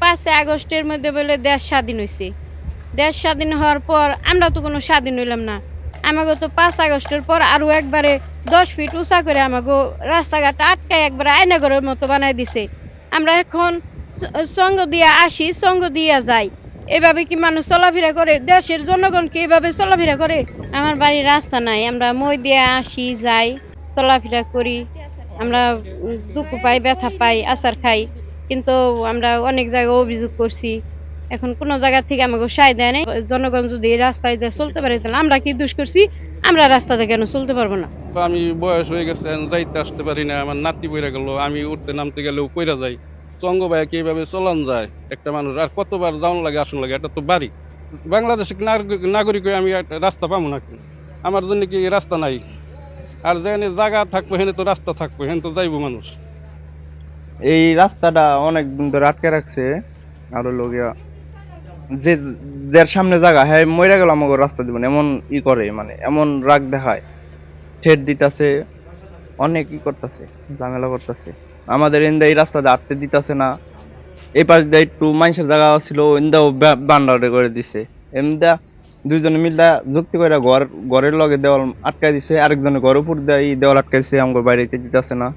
5 আগস্টের মধ্যে বলে দেশ স্বাধীন হয়েছে। দেশ স্বাধীন হওয়ার পর আমরা তো কোনো স্বাধীন হইলাম না। আমাকে তো 5 আগস্টের পর আরো একবারে 10 ফিট উঁচা করে আমাকে রাস্তাঘাট আটকায় একবারে আয়নাঘরের মতো বানাই দিছে। আমরা এখন সঙ্গ দিয়া আসি, সঙ্গ দিয়া যাই। এভাবে কি মানুষ চলাফেরা করে? দেশের জনগণ কি এভাবে চলাফেরা করে? আমার বাড়ির রাস্তা নাই, আমরা মই দিয়ে আসি যাই, চলাফেরা করি। আমরা দুঃখ পাই, ব্যথা পাই, আচার খাই, কিন্তু আমরা অনেক জায়গায় অভিযোগ করছি, এখন কোন জায়গা থেকে আমাকে সায় দেয় নাই। জনগণ যদি এই রাস্তায় দিয়ে চলতে পারে তাহলে আমরা কি দোষ করছি? আমরা রাস্তাতে কেন চলতে পারবো না? আমি বয়স হয়ে গেছে, যাইতে আসতে পারি না, আমার নাতি পইরা গেল, আমি উঠতে নামতে গেলেও পইরা যাই। চঙ্গ ভাই কিভাবে চলান যায় একটা মানুষ? আর কতবার যাওয়ান লাগে আসন লাগে, এটা তো বাড়ি। বাংলাদেশের নাগরিক হয়ে আমি একটা রাস্তা পাবো না কেন? আমার জন্য কি রাস্তা নাই? আর যেখানে জায়গা থাকবো সেখানে তো রাস্তা থাকবো, সেখানে তো যাইবো মানুষ। এই রাস্তাটা অনেক দিন ধরে আটকে রাখছে। আর লগিয়া যে যার সামনে জায়গা হ্যাঁ মইরা গেল আমাকে রাস্তা দিব না, এমন ই করে, মানে এমন রাগ দেখায়, ঠেট দিতাছে, অনেক ই করতেছে, ঝামেলা করতেছে। আমাদের এই রাস্তাতে আটতে দিতেছে না। এই পাশ দিয়ে একটু মানুষের জায়গা ছিল, ইন্দাও বান্ডারে করে দিছে। এমদা দুইজনে মিল্লা যুক্তি করে ঘরের লগে দেওয়াল আটকাই দিছে, আরেকজনে ঘর উপর দিয়ে দেওয়াল আটকাই দিছে, আমাকে বাইরে দিতেছে না।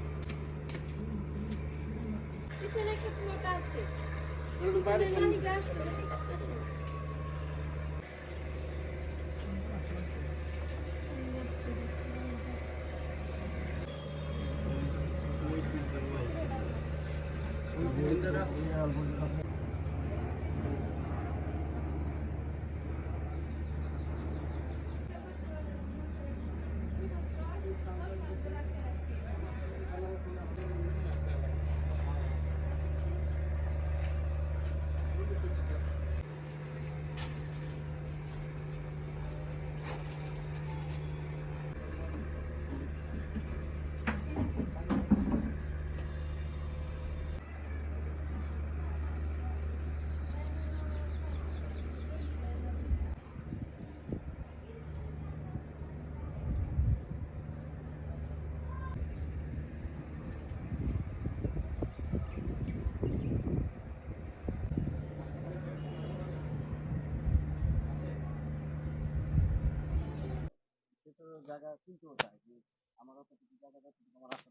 জায়গা কিনতেও চায় যে আমার কাছে কিছু জায়গা আছে, আমার রাস্তা